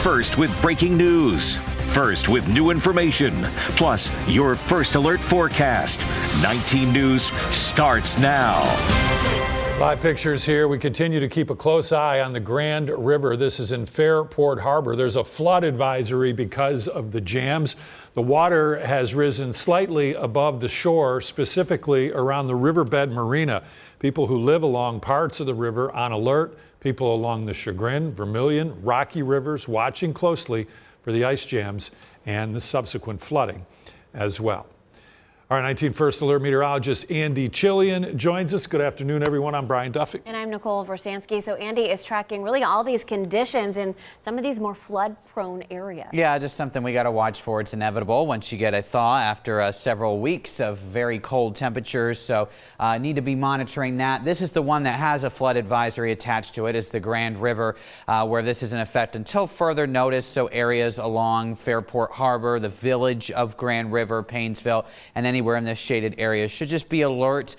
First with breaking news. First with new information. Plus, your first alert forecast. 19 News starts now. Live pictures here. We continue to keep a close eye on the Grand River. This is in Fairport Harbor. There's a flood advisory because of the jams. The water has risen slightly above the shore, specifically around the riverbed marina. People who live along parts of the river on alert. People along the Chagrin, Vermilion, Rocky rivers watching closely for the ice jams and the subsequent flooding as well. Our 19 First Alert meteorologist Andy Chilian joins us. Good afternoon, everyone. I'm Brian Duffy. And I'm Nicole Versansky. So Andy is tracking really all these conditions in some of these more flood-prone areas. Yeah, just something we got to watch for. It's inevitable once you get a thaw after several weeks of very cold temperatures. So need to be monitoring that. This is the one that has a flood advisory attached to it, is the Grand River, where this is in effect until further notice. So areas along Fairport Harbor, the village of Grand River, Paynesville, and anywhere in this shaded area should just be alert,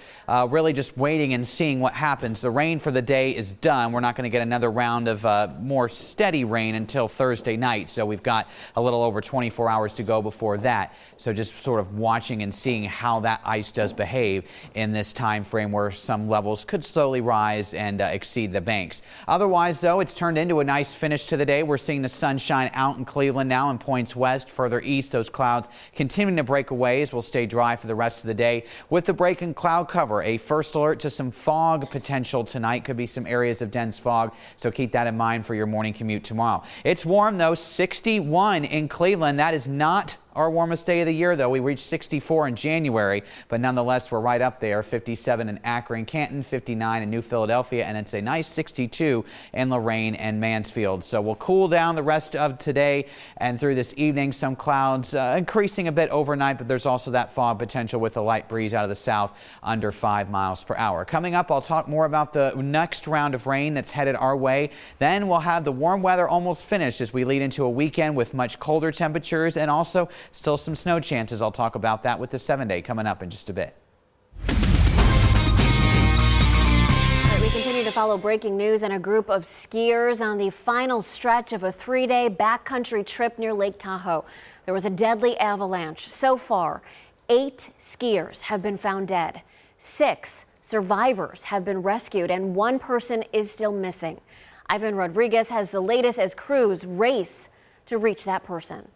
really just waiting and seeing what happens. The rain for the day is done. We're not going to get another round of more steady rain until Thursday night. So we've got a little over 24 hours to go before that. So just sort of watching and seeing how that ice does behave in this time frame where some levels could slowly rise and exceed the banks. Otherwise, though, it's turned into a nice finish to the day. We're seeing the sunshine out in Cleveland now and points west. Further east, those clouds continuing to break away as we'll stay dry for the rest of the day. With the break in cloud cover, a first alert to some fog potential tonight. Could be some areas of dense fog, so keep that in mind for your morning commute tomorrow. It's warm, though, 61 in Cleveland. That is not our warmest day of the year, though. We reached 64 in January, but nonetheless, we're right up there. 57 in Akron, Canton, 59 in New Philadelphia, and it's a nice 62 in Lorain and Mansfield. So we'll cool down the rest of today and through this evening. Some clouds increasing a bit overnight, but there's also that fog potential with a light breeze out of the south under 5 miles per hour. Coming up, I'll talk more about the next round of rain that's headed our way. Then we'll have the warm weather almost finished as we lead into a weekend with much colder temperatures and also still some snow chances. I'll talk about that with the 7-day coming up in just a bit. We continue to follow breaking news, and a group of skiers on the final stretch of a 3-day backcountry trip near Lake Tahoe. There was a deadly avalanche. So far, 8 skiers have been found dead. 6 survivors have been rescued, and 1 person is still missing. Ivan Rodriguez has the latest as crews race to reach that person.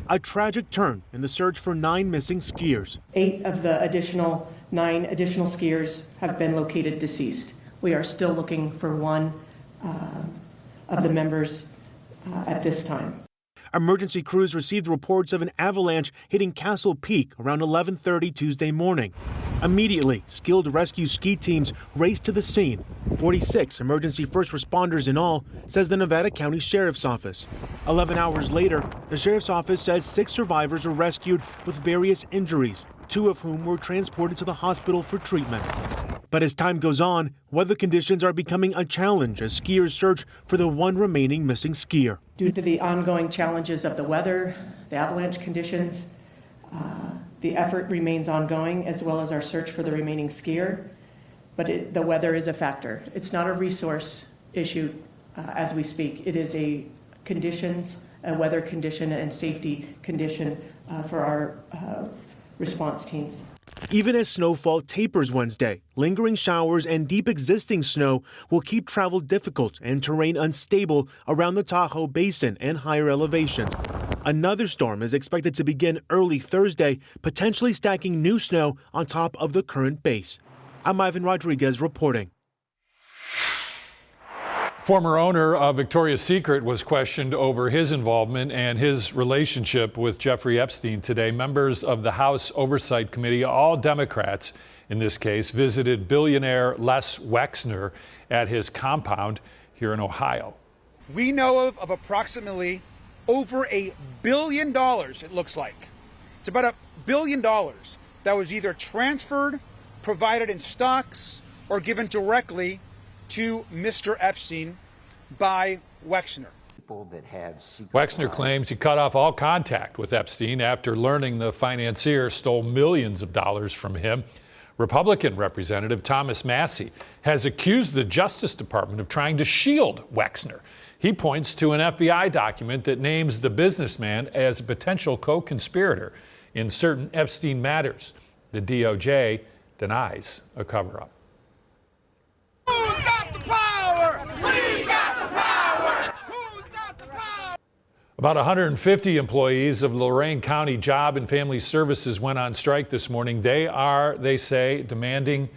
A tragic turn in the search for 9 missing skiers. 8 of the 9 additional skiers have been located deceased. We are still looking for 1 of the members at this time. Emergency crews received reports of an avalanche hitting Castle Peak around 11:30 Tuesday morning. Immediately, skilled rescue ski teams raced to the scene. 46 emergency first responders in all, says the Nevada County Sheriff's Office. 11 hours later, the Sheriff's Office says 6 survivors were rescued with various injuries, 2 of whom were transported to the hospital for treatment. But as time goes on, weather conditions are becoming a challenge as skiers search for the 1 remaining missing skier. Due to the ongoing challenges of the weather, the avalanche conditions, the effort remains ongoing, as well as our search for the remaining skier. But the weather is a factor. It's not a resource issue as we speak. It is a weather condition and safety condition for our response teams. Even as snowfall tapers Wednesday, lingering showers and deep existing snow will keep travel difficult and terrain unstable around the Tahoe Basin and higher elevations. Another storm is expected to begin early Thursday, potentially stacking new snow on top of the current base. I'm Ivan Rodriguez reporting. Former owner of Victoria's Secret was questioned over his involvement and his relationship with Jeffrey Epstein today. Members of the House Oversight Committee, all Democrats in this case, visited billionaire Les Wexner at his compound here in Ohio. We know of approximately over $1 billion, it looks like. It's about $1 billion that was either transferred, provided in stocks, or given directly to Mr. Epstein by Wexner. Wexner claims he cut off all contact with Epstein after learning the financier stole millions of dollars from him. Republican Representative Thomas Massie has accused the Justice Department of trying to shield Wexner. He points to an FBI document that names the businessman as a potential co-conspirator in certain Epstein matters. The DOJ denies a cover-up. Who's got the power? We got the power! Who's got the power? About 150 employees of Lorain County Job and Family Services went on strike this morning. They say, demanding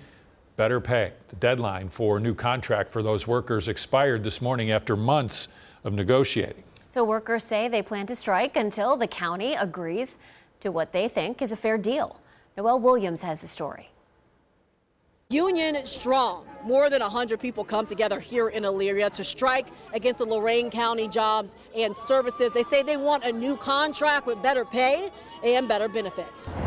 better pay. The deadline for a new contract for those workers expired this morning after months of negotiating. So workers say they plan to strike until the county agrees to what they think is a fair deal. Noelle Williams has the story. Union strong. More than 100 people come together here in Elyria to strike against the Lorain County Jobs and Services. They say they want a new contract with better pay and better benefits.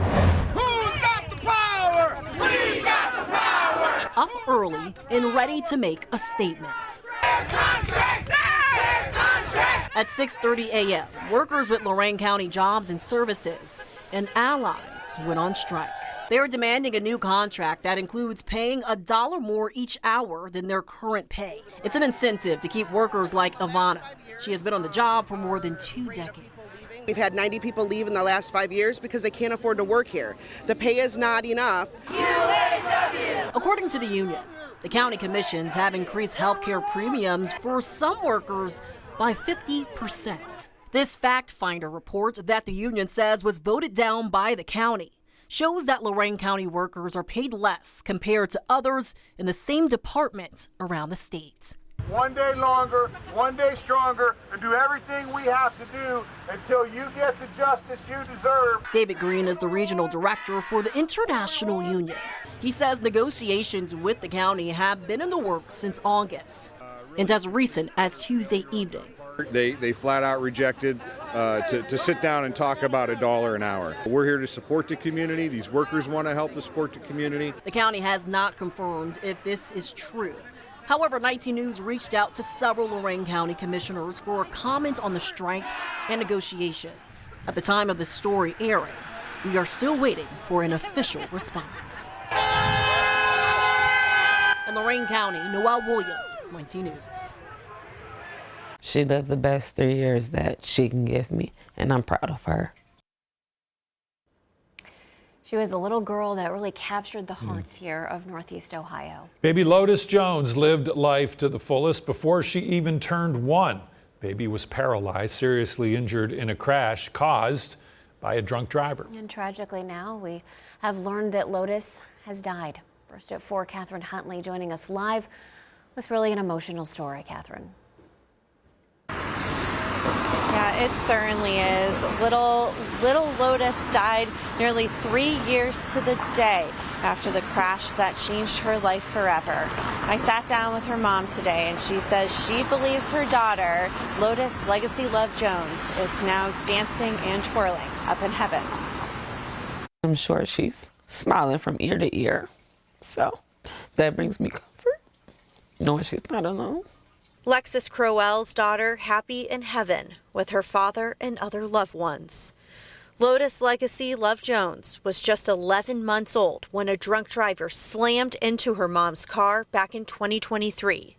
Who's got the power? We got the power! Up early and ready to make a statement. Fair contract! Fair contract! At 6:30 a.m., workers with Lorain County Jobs and Services and allies went on strike. They are demanding a new contract that includes paying $1 more each hour than their current pay. It's an incentive to keep workers like Ivana. She has been on the job for more than 2 decades. We've had 90 people leave in the last 5 years because they can't afford to work here. The pay is not enough. UAW! According to the union, the county commissions have increased health care premiums for some workers by 50%. This fact finder report that the union says was voted down by the county shows that Lorain County workers are paid less compared to others in the same department around the state. One day longer, one day stronger, and do everything we have to do until you get the justice you deserve. David Green is the regional director for the International Union. He says negotiations with the county have been in the works since August, and as recent as Tuesday evening. They flat out rejected to sit down and talk about $1 an hour. We're here to support the community. These workers want to help to support the community. The county has not confirmed if this is true. However, 19 News reached out to several Lorain County commissioners for a comment on the strike and negotiations. At the time of this story airing, we are still waiting for an official response. In Lorain County, Noelle Williams, 19 News. She lived the best 3 years that she can give me, and I'm proud of her. She was a little girl that really captured the hearts here of Northeast Ohio. Baby Lotus Jones lived life to the fullest before she even turned 1. Baby was paralyzed, seriously injured in a crash caused by a drunk driver. And tragically now, we have learned that Lotus has died. First at 4, Catherine Huntley joining us live with really an emotional story. Catherine. Yeah, it certainly is. Little Lotus died nearly 3 years to the day after the crash that changed her life forever. I sat down with her mom today, and she says she believes her daughter, Lotus Legacy Love Jones, is now dancing and twirling up in heaven. I'm sure she's smiling from ear to ear, so that brings me comfort, knowing she's not alone. Lexis Crowell's daughter happy in heaven with her father and other loved ones. Lotus Legacy Love Jones was just 11 months old when a drunk driver slammed into her mom's car back in 2023.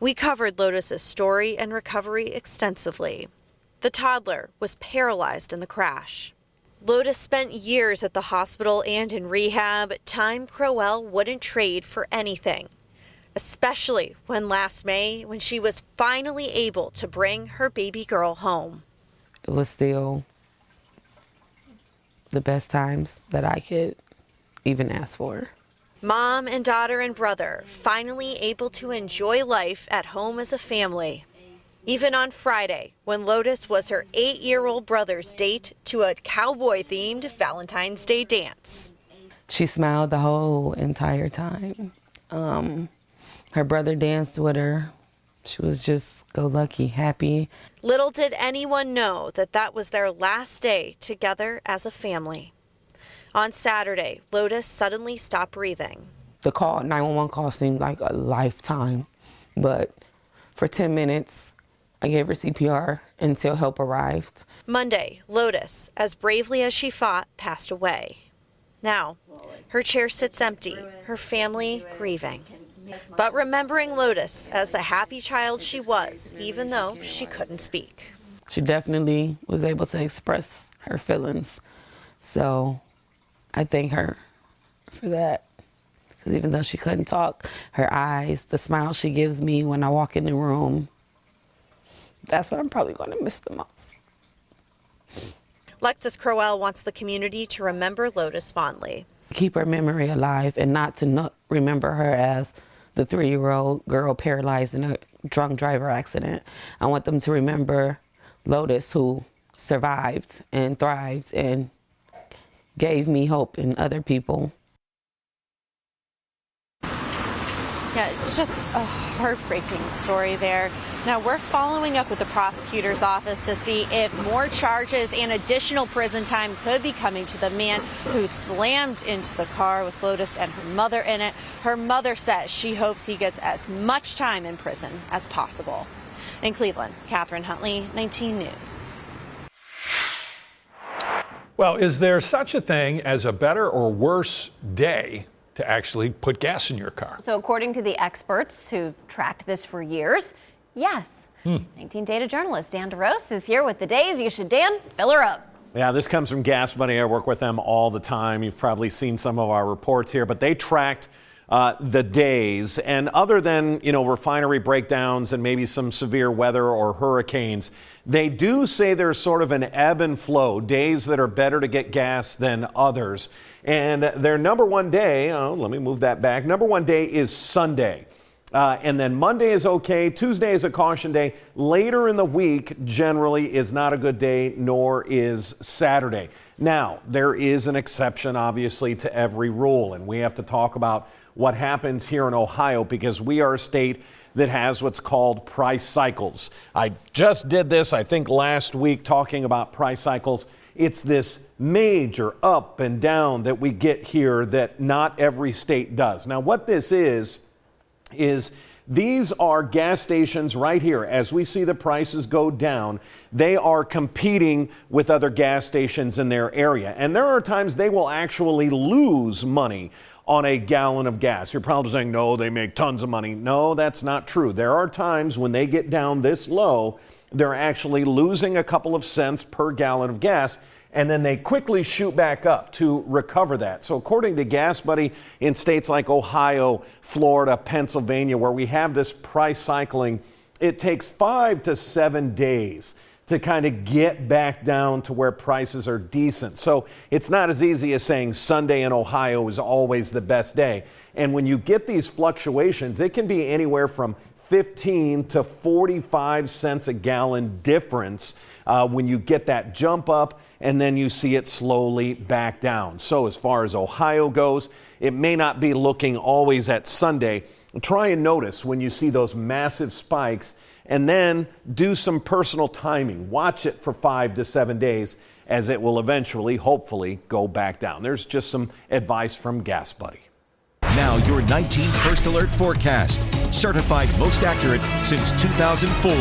We covered Lotus's story and recovery extensively. The toddler was paralyzed in the crash. Lotus spent years at the hospital and in rehab, time Crowell wouldn't trade for anything. Especially when last May, when she was finally able to bring her baby girl home. It was still the best times that I could even ask for. Mom and daughter and brother finally able to enjoy life at home as a family. Even on Friday, when Lotus was her 8-year-old brother's date to a cowboy-themed Valentine's Day dance. She smiled the whole entire time. Her brother danced with her. She was just go-lucky, happy. Little did anyone know that that was their last day together as a family. On Saturday, Lotus suddenly stopped breathing. The 911 call seemed like a lifetime, but for 10 minutes, I gave her CPR until help arrived. Monday, Lotus, as bravely as she fought, passed away. Now, her chair sits empty, her family grieving. But remembering Lotus as the happy child she was, even though she couldn't speak. She definitely was able to express her feelings. So I thank her for that. Because even though she couldn't talk, her eyes, the smile she gives me when I walk in the room, that's what I'm probably going to miss the most. Lexis Crowell wants the community to remember Lotus fondly. Keep her memory alive and not to remember her as the 3-year-old girl paralyzed in a drunk driver accident. I want them to remember Lotus, who survived and thrived and gave me hope in other people. Yeah, it's just a heartbreaking story there. Now, we're following up with the prosecutor's office to see if more charges and additional prison time could be coming to the man who slammed into the car with Lotus and her mother in it. Her mother says she hopes he gets as much time in prison as possible. In Cleveland, Catherine Huntley, 19 News. Well, is there such a thing as a better or worse day to actually put gas in your car? So according to the experts who've tracked this for years, yes. 19 data journalist Dan DeRose is here with the days you should, Dan, fill her up. Yeah, this comes from Gas Buddy. I work with them all the time. You've probably seen some of our reports here, but they tracked the days. And other than, refinery breakdowns and maybe some severe weather or hurricanes, they do say there's sort of an ebb and flow, days that are better to get gas than others. And their number one day, let me move that back. Number one day is Sunday. And then Monday is okay. Tuesday is a caution day. Later in the week generally is not a good day, nor is Saturday. Now, there is an exception, obviously, to every rule. And we have to talk about what happens here in Ohio because we are a state that has what's called price cycles. I just did this, I think, last week talking about price cycles. It's this major up and down that we get here that not every state does. Now, what this is these are gas stations right here. As we see the prices go down, they are competing with other gas stations in their area. And there are times they will actually lose money on a gallon of gas. You're probably saying, no, they make tons of money. No, that's not true. There are times when they get down this low, they're actually losing a couple of cents per gallon of gas, and then they quickly shoot back up to recover that. So according to Gas Buddy, in states like Ohio, Florida, Pennsylvania, where we have this price cycling, it takes 5 to 7 days to kind of get back down to where prices are decent. So it's not as easy as saying Sunday in Ohio is always the best day. And when you get these fluctuations, it can be anywhere from 15 to 45 cents a gallon difference when you get that jump up and then you see it slowly back down. So as far as Ohio goes, it may not be looking always at Sunday. Try and notice when you see those massive spikes and then do some personal timing. Watch it for 5 to 7 days as it will eventually, hopefully, go back down. There's just some advice from Gas Buddy. Now your 19 First Alert forecast. Certified most accurate since 2004.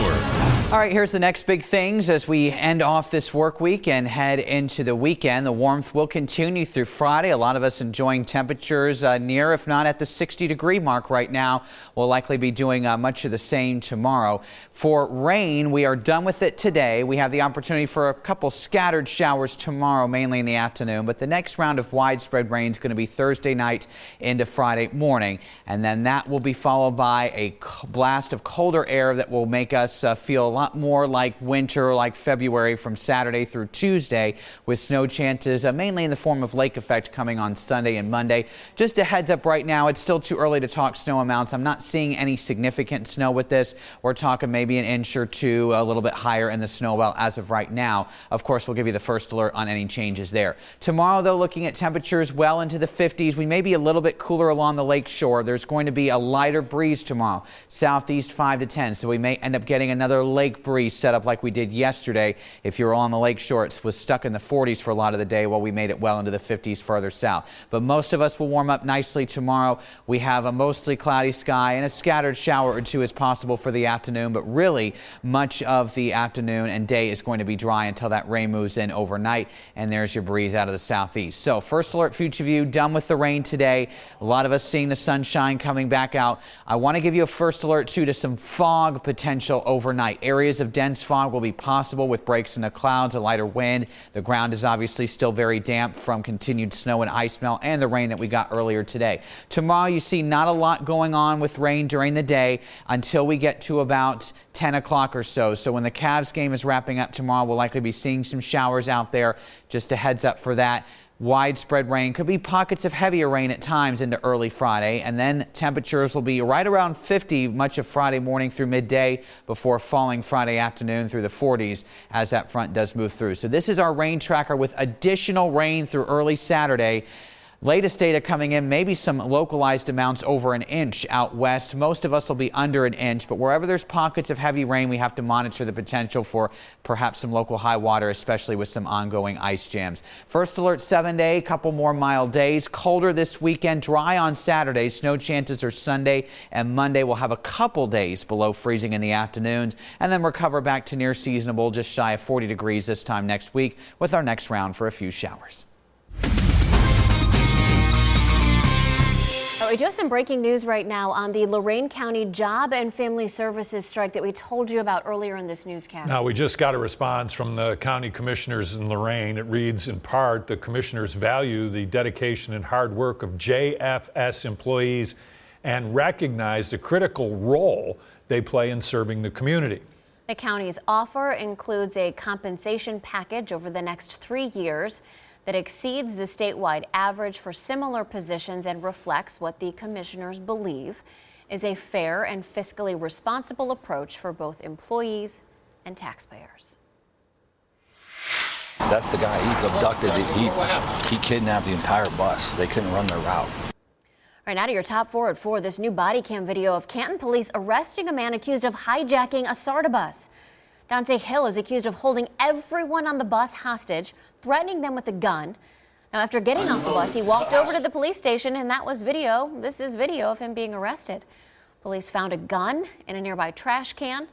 All right, here's the next big things as we end off this work week and head into the weekend. The warmth will continue through Friday. A lot of us enjoying temperatures near, if not at the 60-degree mark right now. We'll likely be doing much of the same tomorrow. For rain, we are done with it today. We have the opportunity for a couple scattered showers tomorrow, mainly in the afternoon. But the next round of widespread rain is going to be Thursday night into Friday morning. And then that will be followed by a blast of colder air that will make us feel a lot more like winter, like February from Saturday through Tuesday, with snow chances mainly in the form of lake effect coming on Sunday and Monday. Just a heads up right now, it's still too early to talk snow amounts. I'm not seeing any significant snow with this. We're talking maybe an inch or two, a little bit higher in the snow belt as of right now. Of course, we'll give you the first alert on any changes there. Tomorrow, though, looking at temperatures well into the 50s. We may be a little bit cooler along the lake shore. There's going to be a lighter breeze tomorrow. Southeast 5 to 10, so we may end up getting another lake breeze set up like we did yesterday. If you're on the lake shore, it was stuck in the 40s for a lot of the day while we made it well into the 50s further south. But most of us will warm up nicely tomorrow. We have a mostly cloudy sky and a scattered shower or two is possible for the afternoon, but really much of the afternoon and day is going to be dry until that rain moves in overnight, and there's your breeze out of the southeast. So First Alert Future View, done with the rain today. A lot of us seeing the sunshine coming back out. I want to give you a first alert too to some fog potential overnight. Areas of dense fog will be possible with breaks in the clouds, a lighter wind. The ground is obviously still very damp from continued snow and ice melt and the rain that we got earlier today. Tomorrow you see not a lot going on with rain during the day until we get to about 10 o'clock or so. So when the Cavs game is wrapping up tomorrow, we'll likely be seeing some showers out there. Just a heads up for that. Widespread rain, could be pockets of heavier rain at times into early Friday, and then temperatures will be right around 50 much of Friday morning through midday before falling Friday afternoon through the 40s as that front does move through. So this is our rain tracker with additional rain through early Saturday. Latest data coming in, maybe some localized amounts over an inch out west. Most of us will be under an inch, but wherever there's pockets of heavy rain, we have to monitor the potential for perhaps some local high water, especially with some ongoing ice jams. First alert 7-day, couple more mild days. Colder this weekend, dry on Saturday. Snow chances are Sunday and Monday. We'll have a couple days below freezing in the afternoons and then recover back to near seasonable, just shy of 40 degrees this time next week with our next round for a few showers. We do have some breaking news right now on the Lorain County Job and Family Services strike that we told you about earlier in this newscast. Now, we just got a response from the county commissioners in Lorain. It reads, in part, the commissioners value the dedication and hard work of JFS employees and recognize the critical role they play in serving the community. The county's offer includes a compensation package over the next 3 years that exceeds the statewide average for similar positions and reflects what the commissioners believe is a fair and fiscally responsible approach for both employees and taxpayers. That's the guy. He abducted it. He kidnapped the entire bus. They couldn't run their route. All right, now to your top 4 at 4. This new body cam video of Canton police arresting a man accused of hijacking a SARTA bus. Dante Hill is accused of holding everyone on the bus hostage, threatening them with a gun. Now, after getting off the bus, he walked over to the police station, and that was video. This is video of him being arrested. Police found a gun in a nearby trash can.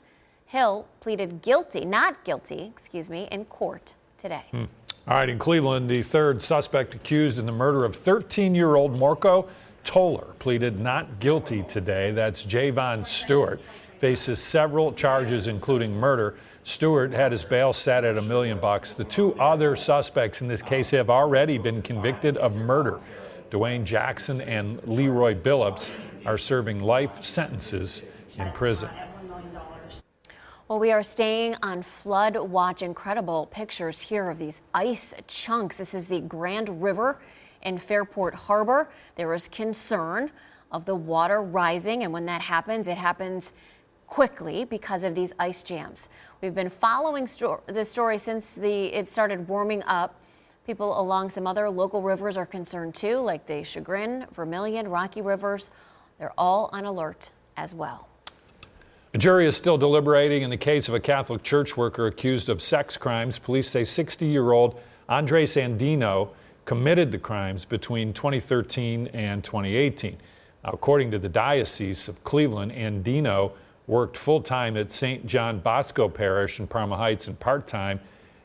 Hill pleaded not guilty, in court today. All right, in Cleveland, the third suspect accused in the murder of 13-year-old Morco Toller pleaded not guilty today. That's Javon Stewart. Faces several charges, including murder. Stewart had his bail set at $1 million. The 2 other suspects in this case have already been convicted of murder. Dwayne Jackson and Leroy Billups are serving life sentences in prison. Well, we are staying on flood watch. Incredible pictures here of these ice chunks. This is the Grand River in Fairport Harbor. There is concern of the water rising, and when that happens, it happens quickly because of these ice jams. We've been following this story since it started warming up. People along some other local rivers are concerned too, like the Chagrin, Vermilion, Rocky Rivers. They're all on alert as well. A jury is still deliberating in the case of a Catholic church worker accused of sex crimes. Police say 60-year-old Andres Andino committed the crimes between 2013 and 2018. Now, according to the Diocese of Cleveland, Andino worked full-time at St. John Bosco Parish in Parma Heights and part-time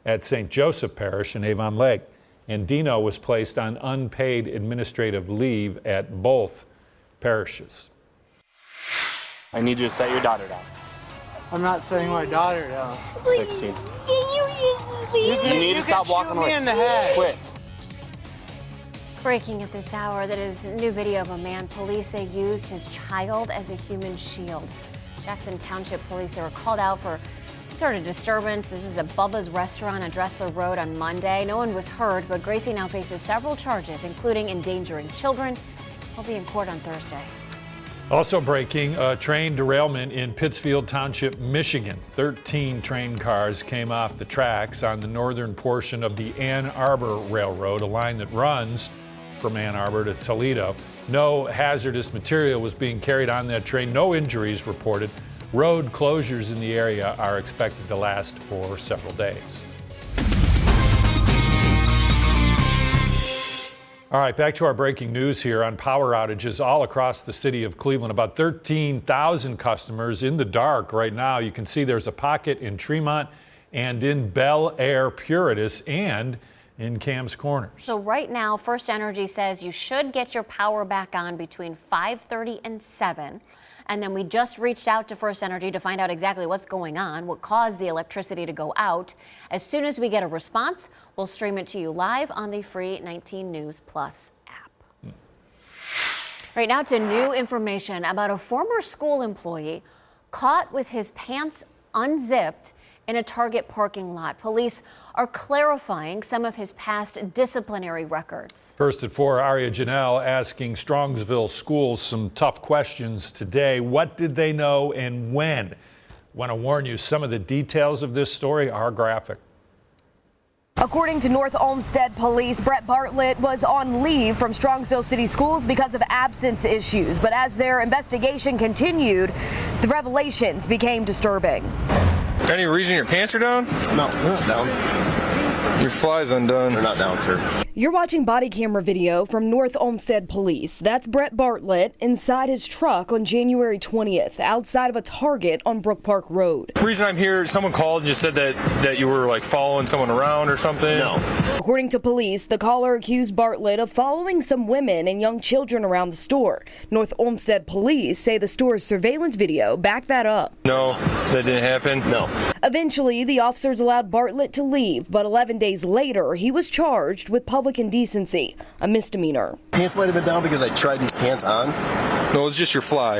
at St. Joseph Parish in Avon Lake. Andino was placed on unpaid administrative leave at both parishes. I need you to set your daughter down. I'm not setting my daughter down. 16. You need to stop walking away. Me in the head. Quit. Breaking at this hour, that is new video of a man police say used his child as a human shield. Jackson Township Police, they were called out for some sort of disturbance. This is a Bubba's restaurant on Dressler Road on Monday. No one was hurt, but Gracie now faces several charges, including endangering children. He'll be in court on Thursday. Also breaking, a train derailment in Pittsfield Township, Michigan. 13 train cars came off the tracks on the northern portion of the Ann Arbor Railroad, a line that runs from Ann Arbor to Toledo. No hazardous material was being carried on that train. No injuries reported. Road closures in the area are expected to last for several days. All right, back to our breaking news here on power outages all across the city of Cleveland. About 13,000 customers in the dark right now. You can see there's a pocket in Tremont and in Bel Air Puritas and in Cam's Corners. So right now, First Energy says you should get your power back on between 5:30 and 7. And then we just reached out to First Energy to find out exactly what's going on, what caused the electricity to go out. As soon as we get a response, we'll stream it to you live on the free 19 News Plus app. Right now to new information about a former school employee caught with his pants unzipped in a Target parking lot. Police are clarifying some of his past disciplinary records. First at 4, Aria Janelle asking Strongsville schools some tough questions today. What did they know and when? Want to warn you, some of the details of this story are graphic. According to North Olmsted Police, Brett Bartlett was on leave from Strongsville City Schools because of absence issues. But as their investigation continued, the revelations became disturbing. Any reason your pants are down? No, they're not down. Your fly's undone. They're not down, sir. You're watching body camera video from North Olmsted Police. That's Brett Bartlett inside his truck on January 20th, outside of a Target on Brook Park Road. The reason I'm here, someone called and just said that you were like following someone around or something. No. According to police, the caller accused Bartlett of following some women and young children around the store. North Olmsted Police say the store's surveillance video backed that up. No, that didn't happen. No. Eventually, the officers allowed Bartlett to leave, but 11 days later, he was charged with public indecency, a misdemeanor. Pants might have been down because I tried these pants on. No, it's just your fly.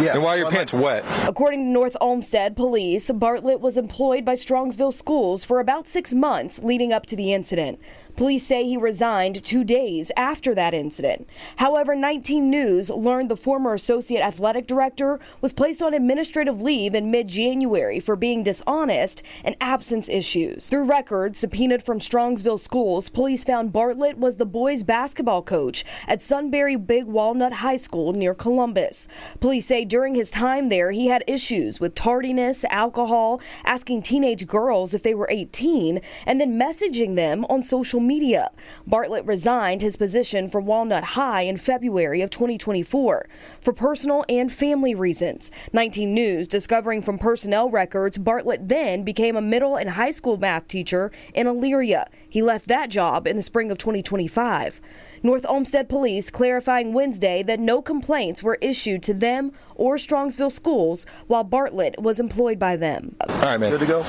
Yeah. And why are your pants wet? According to North Olmsted Police, Bartlett was employed by Strongsville Schools for about 6 months leading up to the incident. Police say he resigned 2 days after that incident. However, 19 News learned the former associate athletic director was placed on administrative leave in mid-January for being dishonest and absence issues. Through records subpoenaed from Strongsville Schools, police found Bartlett was the boys' basketball coach at Sunbury Big Walnut High School near Columbus. Police say during his time there, he had issues with tardiness, alcohol, asking teenage girls if they were 18, and then messaging them on social media. Bartlett resigned his position from Walnut High in February of 2024 for personal and family reasons. 19 News discovering from personnel records, Bartlett then became a middle and high school math teacher in Elyria. He left that job in the spring of 2025. North Olmsted Police clarifying Wednesday that no complaints were issued to them or Strongsville Schools while Bartlett was employed by them. All right, man. Good to go?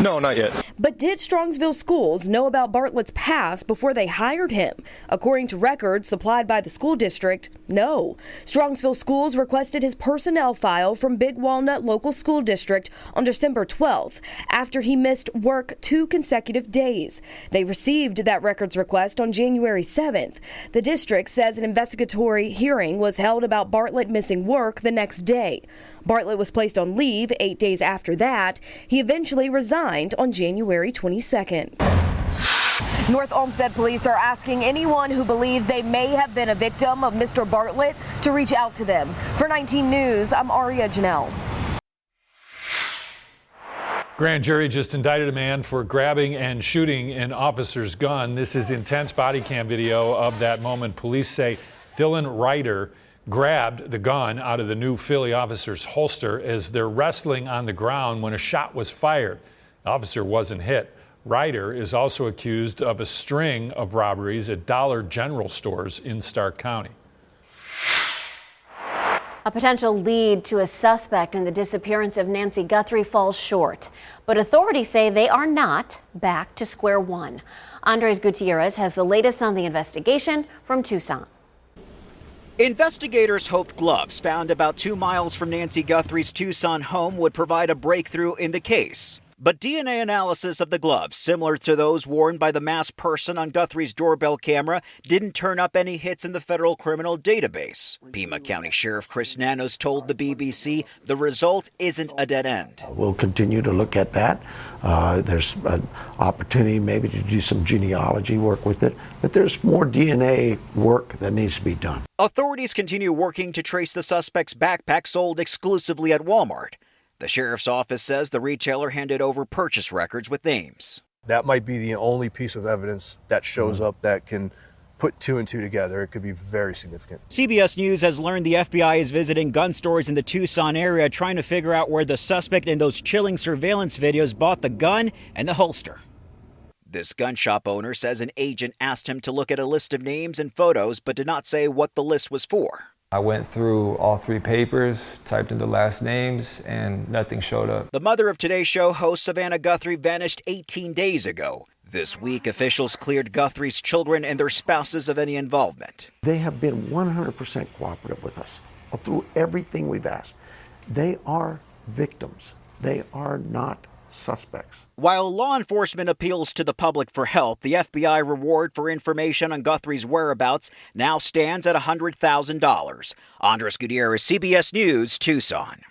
No, not yet. But did Strongsville Schools know about Bartlett's past before they hired him? According to records supplied by the school district, no. Strongsville Schools requested his personnel file from Big Walnut Local School District on December 12th after he missed work 2 consecutive days. They received that records request on January 7th. The district says an investigatory hearing was held about Bartlett missing work the next day. Bartlett was placed on leave 8 days after that. He eventually resigned on January 22nd. North Olmsted Police are asking anyone who believes they may have been a victim of Mr. Bartlett to reach out to them. For 19 News, I'm Aria Janelle. Grand jury just indicted a man for grabbing and shooting an officer's gun. This is intense body cam video of that moment. Police say Dylan Ryder grabbed the gun out of the new Philly officer's holster as they're wrestling on the ground when a shot was fired. The officer wasn't hit. Ryder is also accused of a string of robberies at Dollar General stores in Stark County. A potential lead to a suspect in the disappearance of Nancy Guthrie falls short, but authorities say they are not back to square one. Andres Gutierrez has the latest on the investigation from Tucson. Investigators hoped gloves found about 2 miles from Nancy Guthrie's Tucson home would provide a breakthrough in the case. But DNA analysis of the gloves, similar to those worn by the masked person on Guthrie's doorbell camera, didn't turn up any hits in the federal criminal database. Pima County Sheriff Chris Nanos told the BBC the result isn't a dead end. We'll continue to look at that. There's an opportunity maybe to do some genealogy work with it, but there's more DNA work that needs to be done. Authorities continue working to trace the suspect's backpack sold exclusively at Walmart. The sheriff's office says the retailer handed over purchase records with names. That might be the only piece of evidence that shows up that can put two and two together. It could be very significant. CBS News has learned the FBI is visiting gun stores in the Tucson area trying to figure out where the suspect in those chilling surveillance videos bought the gun and the holster. This gun shop owner says an agent asked him to look at a list of names and photos, but did not say what the list was for. I went through all 3 papers, typed in the last names, and nothing showed up. The mother of Today's Show host Savannah Guthrie vanished 18 days ago. This week, officials cleared Guthrie's children and their spouses of any involvement. They have been 100% cooperative with us through everything we've asked. They are victims. They are not suspects. While law enforcement appeals to the public for help, the FBI reward for information on Guthrie's whereabouts now stands at $100,000. Andres Gutierrez, CBS News, Tucson.